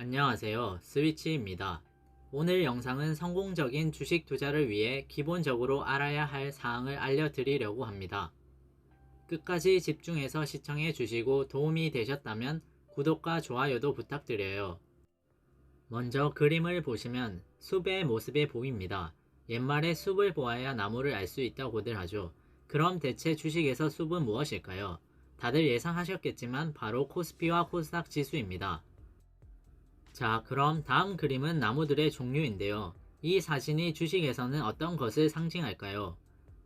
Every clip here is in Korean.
안녕하세요. 스위치입니다. 오늘 영상은 성공적인 주식 투자를 위해 기본적으로 알아야 할 사항을 알려드리려고 합니다. 끝까지 집중해서 시청해 주시고 도움이 되셨다면 구독과 좋아요도 부탁드려요. 먼저 그림을 보시면 숲의 모습이 보입니다. 옛말에 숲을 보아야 나무를 알 수 있다고들 하죠. 그럼 대체 주식에서 숲은 무엇일까요? 다들 예상하셨겠지만 바로 코스피와 코스닥 지수입니다. 자, 그럼 다음 그림은 나무들의 종류인데요. 이 사진이 주식에서는 어떤 것을 상징할까요?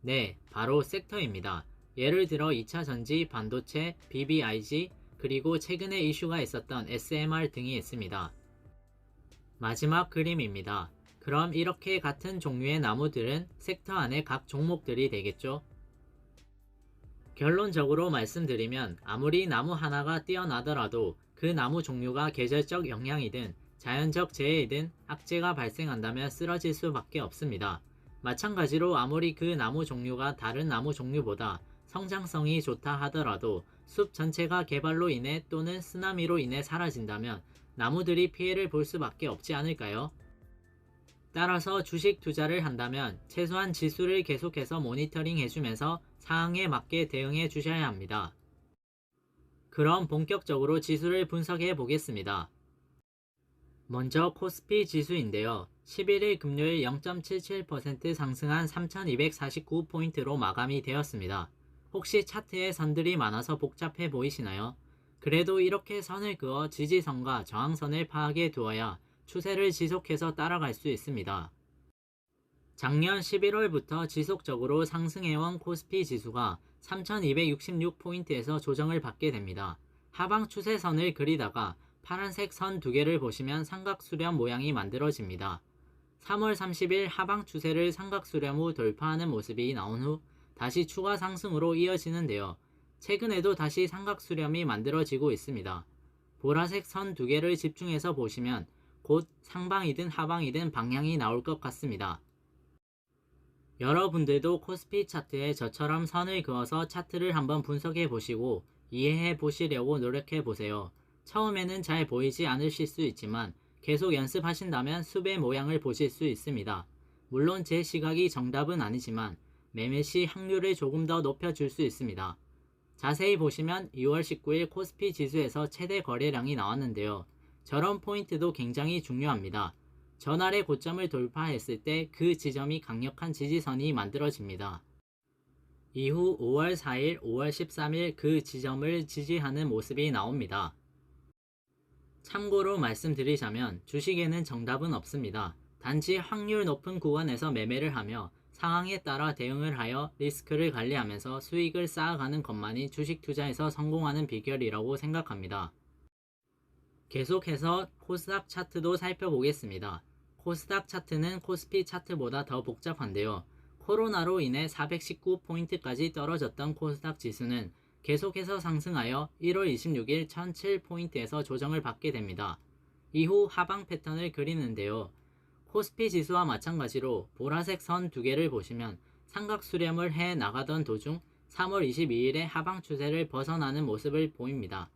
네, 바로 섹터입니다. 예를 들어 2차 전지, 반도체, BBIG, 그리고 최근에 이슈가 있었던 SMR 등이 있습니다. 마지막 그림입니다. 그럼 이렇게 같은 종류의 나무들은 섹터 안에 각 종목들이 되겠죠? 결론적으로 말씀드리면 아무리 나무 하나가 뛰어나더라도 그 나무 종류가 계절적 영향이든 자연적 재해이든 악재가 발생한다면 쓰러질 수밖에 없습니다. 마찬가지로 아무리 그 나무 종류가 다른 나무 종류보다 성장성이 좋다 하더라도 숲 전체가 개발로 인해 또는 쓰나미로 인해 사라진다면 나무들이 피해를 볼 수밖에 없지 않을까요? 따라서 주식 투자를 한다면 최소한 지수를 계속해서 모니터링 해주면서 상황에 맞게 대응해 주셔야 합니다. 그럼 본격적으로 지수를 분석해 보겠습니다. 먼저 코스피 지수인데요. 11일 금요일 0.77% 상승한 3249포인트로 마감이 되었습니다. 혹시 차트에 선들이 많아서 복잡해 보이시나요? 그래도 이렇게 선을 그어 지지선과 저항선을 파악해 두어야 추세를 지속해서 따라갈 수 있습니다. 작년 11월부터 지속적으로 상승해온 코스피 지수가 3266포인트에서 조정을 받게 됩니다. 하방 추세선을 그리다가 파란색 선 두 개를 보시면 삼각수렴 모양이 만들어집니다. 3월 30일 하방 추세를 삼각수렴 후 돌파하는 모습이 나온 후 다시 추가 상승으로 이어지는데요. 최근에도 다시 삼각수렴이 만들어지고 있습니다. 보라색 선 두 개를 집중해서 보시면 곧 상방이든 하방이든 방향이 나올 것 같습니다. 여러분들도 코스피 차트에 저처럼 선을 그어서 차트를 한번 분석해 보시고 이해해 보시려고 노력해 보세요. 처음에는 잘 보이지 않으실 수 있지만 계속 연습하신다면 숲의 모양을 보실 수 있습니다. 물론 제 시각이 정답은 아니지만 매매 시 확률을 조금 더 높여줄 수 있습니다. 자세히 보시면 2월 19일 코스피 지수에서 최대 거래량이 나왔는데요. 저런 포인트도 굉장히 중요합니다. 전날의 고점을 돌파했을 때 그 지점이 강력한 지지선이 만들어집니다. 이후 5월 4일, 5월 13일 그 지점을 지지하는 모습이 나옵니다. 참고로 말씀드리자면 주식에는 정답은 없습니다. 단지 확률 높은 구간에서 매매를 하며 상황에 따라 대응을 하여 리스크를 관리하면서 수익을 쌓아가는 것만이 주식 투자에서 성공하는 비결이라고 생각합니다. 계속해서 코스닥 차트도 살펴보겠습니다. 코스닥 차트는 코스피 차트보다 더 복잡한데요. 코로나로 인해 419포인트까지 떨어졌던 코스닥 지수는 계속해서 상승하여 1월 26일 1007포인트에서 조정을 받게 됩니다. 이후 하방 패턴을 그리는데요. 코스피 지수와 마찬가지로 보라색 선 두 개를 보시면 삼각 수렴을 해 나가던 도중 3월 22일에 하방 추세를 벗어나는 모습을 보입니다.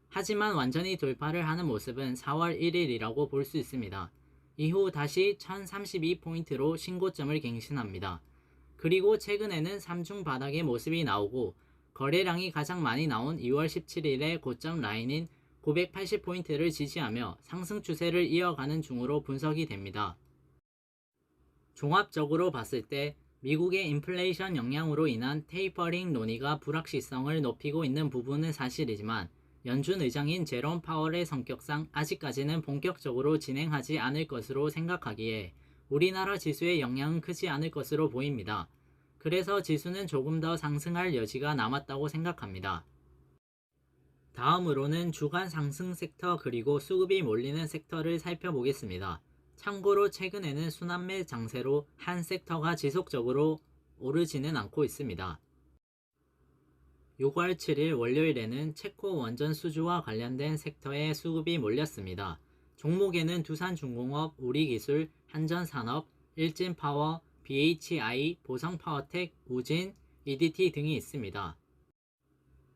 하지만 완전히 돌파를 하는 모습은 4월 1일이라고 볼 수 있습니다. 이후 다시 1032포인트로 신고점을 갱신합니다. 그리고 최근에는 3중 바닥의 모습이 나오고 거래량이 가장 많이 나온 2월 17일의 고점 라인인 980포인트를 지지하며 상승 추세를 이어가는 중으로 분석이 됩니다. 종합적으로 봤을 때 미국의 인플레이션 영향으로 인한 테이퍼링 논의가 불확실성을 높이고 있는 부분은 사실이지만 연준 의장인 제롬 파월의 성격상 아직까지는 본격적으로 진행하지 않을 것으로 생각하기에 우리나라 지수의 영향은 크지 않을 것으로 보입니다. 그래서 지수는 조금 더 상승할 여지가 남았다고 생각합니다. 다음으로는 주간 상승 섹터 그리고 수급이 몰리는 섹터를 살펴보겠습니다. 참고로 최근에는 순환매 장세로 한 섹터가 지속적으로 오르지는 않고 있습니다. 6월 7일 월요일에는 체코 원전 수주와 관련된 섹터에 수급이 몰렸습니다. 종목에는 두산중공업, 우리기술, 한전산업, 일진파워, BHI, 보성파워텍, 우진, EDT 등이 있습니다.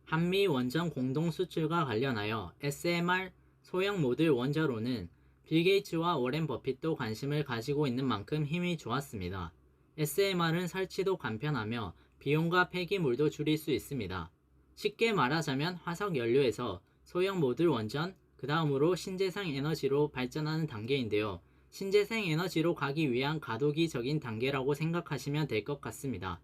한미 원전 공동 수출과 관련하여 SMR, 소형 모듈 원자로는 빌 게이츠와 워렌 버핏도 관심을 가지고 있는 만큼 힘이 좋았습니다. SMR은 설치도 간편하며 비용과 폐기물도 줄일 수 있습니다. 쉽게 말하자면 화석 연료에서 소형 모듈 원전, 그 다음으로 신재생 에너지로 발전하는 단계인데요. 신재생 에너지로 가기 위한 가도기적인 단계라고 생각하시면 될 것 같습니다.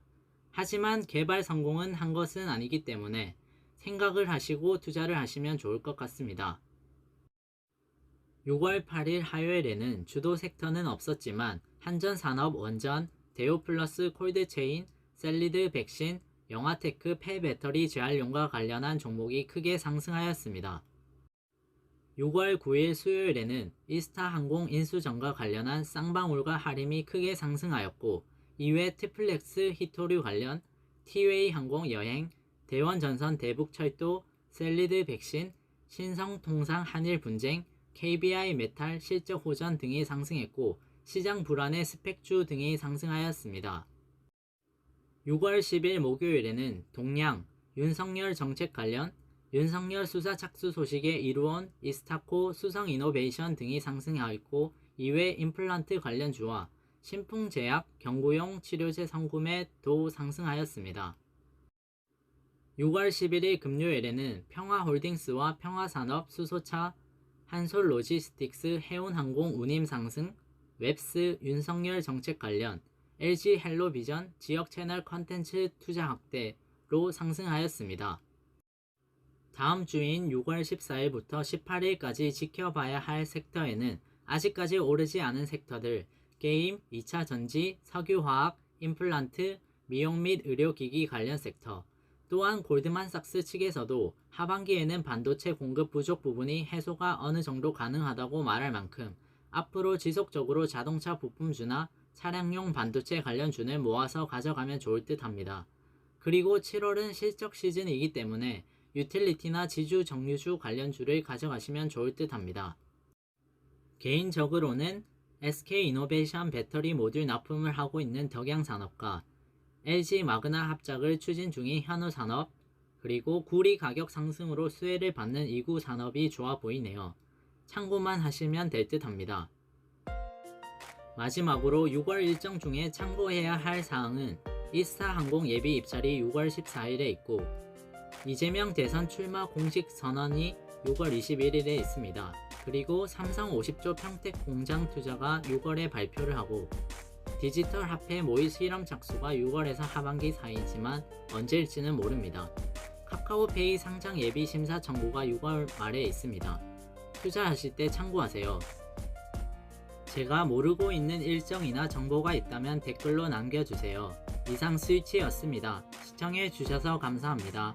하지만 개발 성공은 한 것은 아니기 때문에 생각을 하시고 투자를 하시면 좋을 것 같습니다. 6월 8일 화요일에는 주도 섹터는 없었지만 한전산업 원전, 데오플러스 콜드체인, 셀리드 백신, 영화테크 폐배터리 재활용과 관련한 종목이 크게 상승하였습니다. 6월 9일 수요일에는 이스타항공 인수전과 관련한 쌍방울과 하림이 크게 상승하였고, 이외 트플렉스 히토류 관련, 티웨이 항공 여행, 대원전선 대북철도, 셀리드 백신, 신성통상 한일 분쟁, KBI 메탈 실적 호전 등이 상승했고, 시장 불안의 스펙주 등이 상승하였습니다. 6월 10일 목요일에는 동양, 윤석열 정책 관련, 윤석열 수사 착수 소식에 이루온 이스타코 수성이노베이션 등이 상승하였고, 이외 임플란트 관련주와 신풍제약, 경구용 치료제 성구매도 상승하였습니다. 6월 11일 금요일에는 평화홀딩스와 평화산업 수소차, 한솔로지스틱스 해운항공 운임 상승, 웹스 윤석열 정책 관련, LG 헬로비전 지역 채널 컨텐츠 투자 확대로 상승하였습니다. 다음 주인 6월 14일부터 18일까지 지켜봐야 할 섹터에는 아직까지 오르지 않은 섹터들, 게임, 2차 전지, 석유화학, 임플란트, 미용 및 의료기기 관련 섹터, 또한 골드만삭스 측에서도 하반기에는 반도체 공급 부족 부분이 해소가 어느 정도 가능하다고 말할 만큼 앞으로 지속적으로 자동차 부품주나 차량용 반도체 관련주를 모아서 가져가면 좋을 듯 합니다. 그리고 7월은 실적 시즌이기 때문에 유틸리티나 지주 정유주 관련주를 가져가시면 좋을 듯 합니다. 개인적으로는 SK이노베이션 배터리 모듈 납품을 하고 있는 덕양산업과 LG 마그나 합작을 추진 중인 현우산업, 그리고 구리 가격 상승으로 수혜를 받는 이구 산업이 좋아 보이네요. 참고만 하시면 될 듯 합니다. 마지막으로 6월 일정 중에 참고해야 할 사항은 이스타항공 예비 입찰이 6월 14일에 있고, 이재명 대선 출마 공식 선언이 6월 21일에 있습니다. 그리고 삼성 50조 평택 공장 투자가 6월에 발표를 하고, 디지털 화폐 모의 실험 착수가 6월에서 하반기 사이지만 언제일지는 모릅니다. 카카오페이 상장 예비 심사 청구가 6월 말에 있습니다. 투자하실 때 참고하세요. 제가 모르고 있는 일정이나 정보가 있다면 댓글로 남겨주세요. 이상 스위치였습니다. 시청해주셔서 감사합니다.